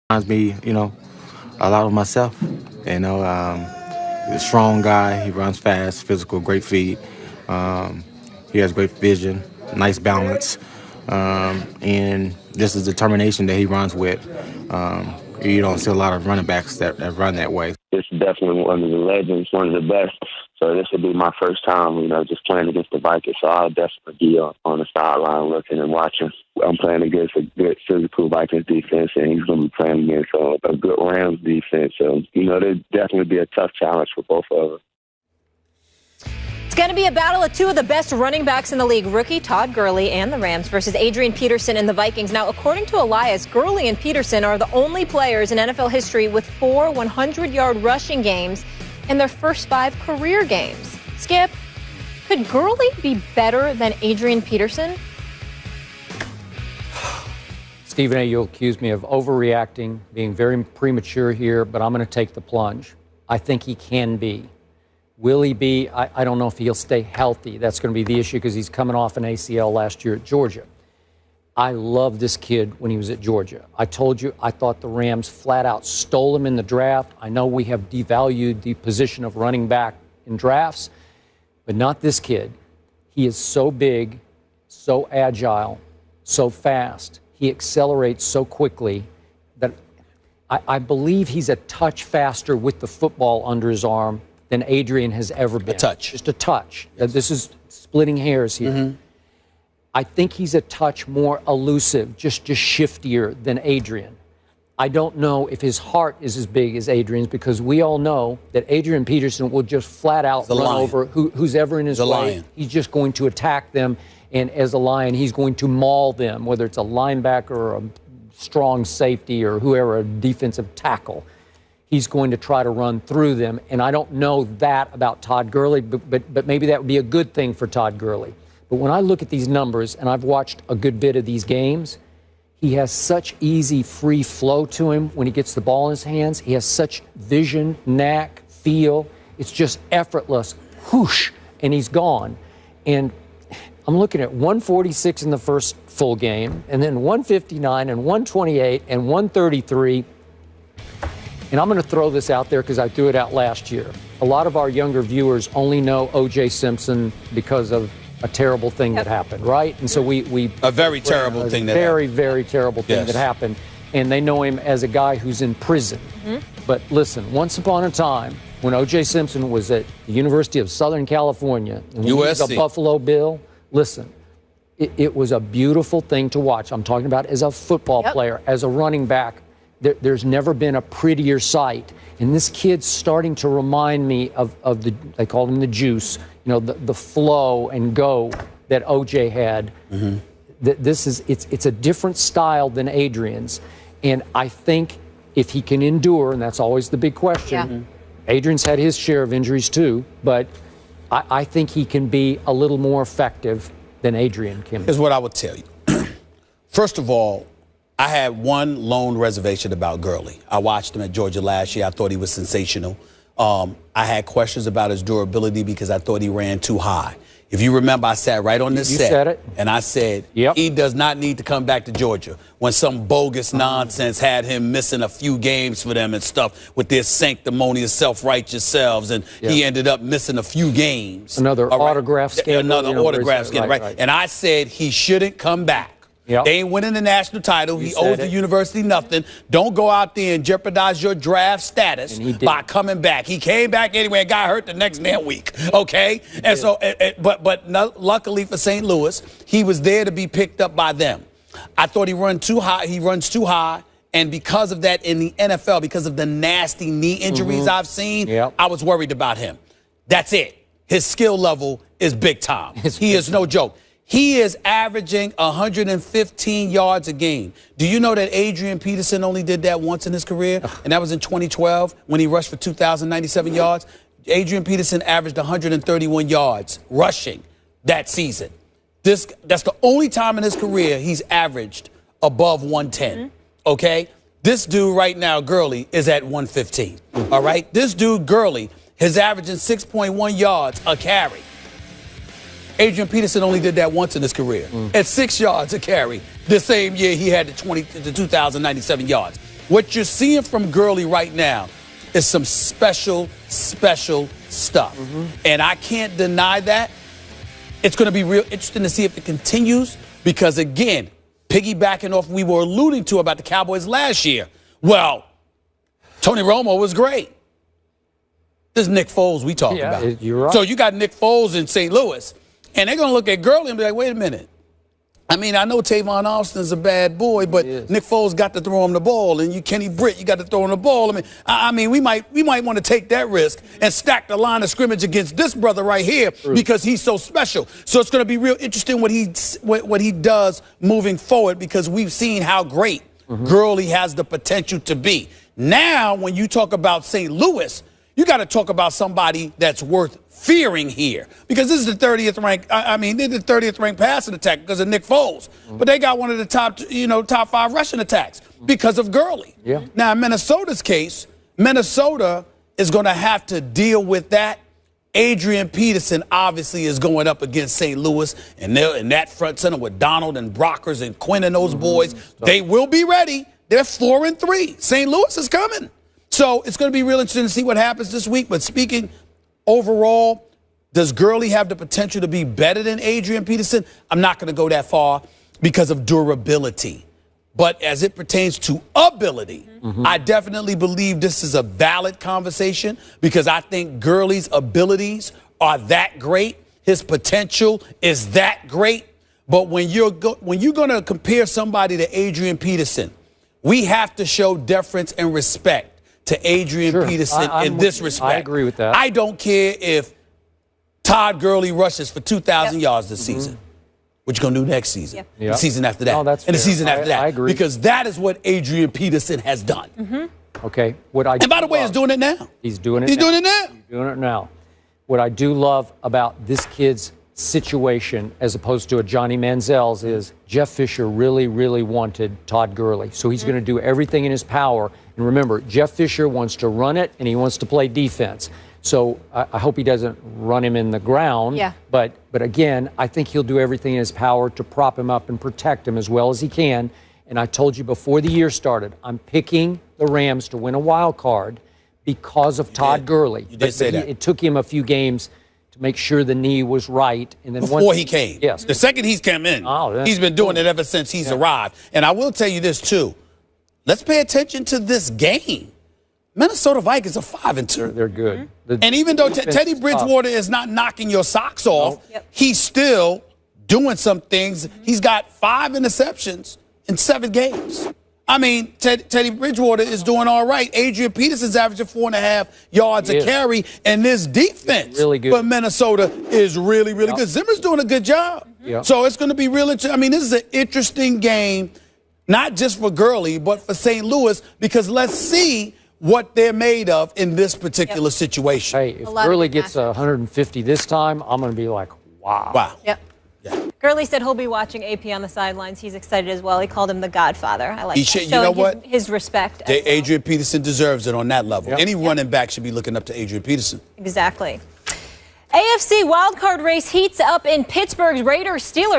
Reminds me, a lot of myself. He's a strong guy. He runs fast, physical, great feet. He has great vision, nice balance, and just his determination that he runs with. You don't see a lot of running backs that run that way. It's definitely one of the legends, one of the best. So this will be my first time, just playing against the Vikings. So I'll definitely be on the sideline looking and watching. I'm playing against a good physical Vikings defense, and he's going to be playing against a good Rams defense. So, there'll definitely be a tough challenge for both of us. It's going to be a battle of two of the best running backs in the league, rookie Todd Gurley and the Rams versus Adrian Peterson and the Vikings. Now, according to Elias, Gurley and Peterson are the only players in NFL history with 4 100-yard rushing games in their first 5 career games. Skip, could Gurley be better than Adrian Peterson? Stephen A., you'll accuse me of overreacting, being very premature here, but I'm going to take the plunge. I think he can be. Will he be? I don't know if he'll stay healthy. That's going to be the issue because he's coming off an ACL last year at Georgia. I loved this kid when he was at Georgia. I told you I thought the Rams flat out stole him in the draft. I know we have devalued the position of running back in drafts, but not this kid. He is so big, so agile, so fast. He accelerates so quickly that I believe he's a touch faster with the football under his arm than Adrian has ever been. A touch. Just a touch. Yes. This is splitting hairs here. Mm-hmm. I think he's a touch more elusive, just shiftier than Adrian. I don't know if his heart is as big as Adrian's because we all know that Adrian Peterson will just flat out run over who's ever in his way. Lion. He's just going to attack them, and as a lion, he's going to maul them, whether it's a linebacker or a strong safety or whoever, a defensive tackle. He's going to try to run through them, and I don't know that about Todd Gurley, but maybe that would be a good thing for Todd Gurley. But when I look at these numbers, and I've watched a good bit of these games, he has such easy, free flow to him when he gets the ball in his hands. He has such vision, knack, feel. It's just effortless. Whoosh, and he's gone. And I'm looking at 146 in the first full game, and then 159 and 128 and 133. And I'm going to throw this out there because I threw it out last year. A lot of our younger viewers only know O.J. Simpson because of a terrible thing that happened, right? And so we a very terrible thing that very, happened. very terrible thing that happened. And they know him as a guy who's in prison. Mm-hmm. But listen, once upon a time, when O.J. Simpson was at the University of Southern California, and he was a Buffalo Bill, listen, it was a beautiful thing to watch. I'm talking about as a football player, as a running back. There's never been a prettier sight. And this kid's starting to remind me of the, they call him the juice, the flow and go that OJ had. Mm-hmm. It's a different style than Adrian's. And I think if he can endure, and that's always the big question, Adrian's had his share of injuries too, but I think he can be a little more effective than Adrian can. Here's what I would tell you. First of all, I had one lone reservation about Gurley. I watched him at Georgia last year. I thought he was sensational. I had questions about his durability because I thought he ran too high. If you remember, I sat right on this set. Said it. And I said, he does not need to come back to Georgia when some bogus nonsense had him missing a few games for them and stuff with their sanctimonious, self-righteous selves. And he ended up missing a few games. Another autograph scandal. Another autograph scandal, right. And I said he shouldn't come back. Yep. They ain't winning the national title. He owes the university nothing. Don't go out there and jeopardize your draft status by coming back. He came back anyway and got hurt the next damn week. Okay? And so, but luckily for St. Louis, he was there to be picked up by them. I thought he runs too high. And because of that in the NFL, because of the nasty knee injuries I've seen, I was worried about him. That's it. His skill level is big time. He is no joke. He is averaging 115 yards a game. Do you know that Adrian Peterson only did that once in his career? And that was in 2012 when he rushed for 2,097 yards. Adrian Peterson averaged 131 yards rushing that season. That's the only time in his career he's averaged above 110. Okay? This dude right now, Gurley, is at 115. All right? This dude, Gurley, is averaging 6.1 yards a carry. Adrian Peterson only did that once in his career at 6 yards a carry. The same year he had the 2,097 yards. What you're seeing from Gurley right now is some special stuff. And I can't deny that. It's going to be real interesting to see if it continues because, again, piggybacking off we were alluding to about the Cowboys last year. Well, Tony Romo was great. This is Nick Foles we talking about. You're right. So you got Nick Foles in St. Louis, and they're going to look at Gurley and be like, wait a minute. I mean, I know Tavon Austin's a bad boy, but Nick Foles got to throw him the ball, and Kenny Britt, you got to throw him the ball. I mean, we might want to take that risk and stack the line of scrimmage against this brother right here because he's so special. So it's going to be real interesting what he does moving forward because we've seen how great Gurley has the potential to be. Now, when you talk about St. Louis, you got to talk about somebody that's worth fearing here because this is the 30th ranked. I mean, they're the 30th ranked passing attack because of Nick Foles, but they got one of the top 5 rushing attacks because of Gurley. Yeah. Now, in Minnesota's case, Minnesota is going to have to deal with that. Adrian Peterson obviously is going up against St. Louis, and they're in that front center with Donald and Brockers and Quinn and those boys. They will be ready. They're 4-3. St. Louis is coming. So it's going to be real interesting to see what happens this week. But speaking overall, does Gurley have the potential to be better than Adrian Peterson? I'm not going to go that far because of durability. But as it pertains to ability, I definitely believe this is a valid conversation because I think Gurley's abilities are that great. His potential is that great. But when you're going to compare somebody to Adrian Peterson, we have to show deference and respect to Adrian Peterson in this respect. I agree with that. I don't care if Todd Gurley rushes for 2,000 yards this season. What you going to do next season? The season after that. No, that's and the fair. season after that. I agree. Because that is what Adrian Peterson has done. Okay. And by the way, he's doing it now. He's doing it He's now. doing it now. He's doing it now. What I do love about this kid's situation as opposed to a Johnny Manziel's is Jeff Fisher really, really wanted Todd Gurley. So he's going to do everything in his power. And remember, Jeff Fisher wants to run it and he wants to play defense. So I hope he doesn't run him in the ground. Yeah. But again, I think he'll do everything in his power to prop him up and protect him as well as he can. And I told you before the year started, I'm picking the Rams to win a wild card because of Todd Gurley. You did say that. It took him a few games to make sure the knee was right. And then Before he came. Yes. The second he's come in, he's been doing it ever since he's arrived. And I will tell you this, too. Let's pay attention to this game. Minnesota Vikings are 5-2. They're good. And even though Teddy Bridgewater is not knocking your socks off, he's still doing some things. He's got 5 interceptions in 7 games. I mean, Teddy Bridgewater is doing all right. Adrian Peterson's averaging 4.5 yards a carry, and this defense for Minnesota is really, really good. Zimmer's doing a good job. So it's going to be really interesting. I mean, this is an interesting game, not just for Gurley, but for St. Louis, because let's see what they're made of in this particular situation. Hey, if Gurley gets 150 this time, I'm going to be like, wow. Wow. Yep. Gurley said he'll be watching AP on the sidelines. He's excited as well. He called him the Godfather. I like that. You know what? His respect. Adrian Peterson deserves it on that level. Any running back should be looking up to Adrian Peterson. Exactly. AFC wildcard race heats up in Pittsburgh's Raiders-Steelers.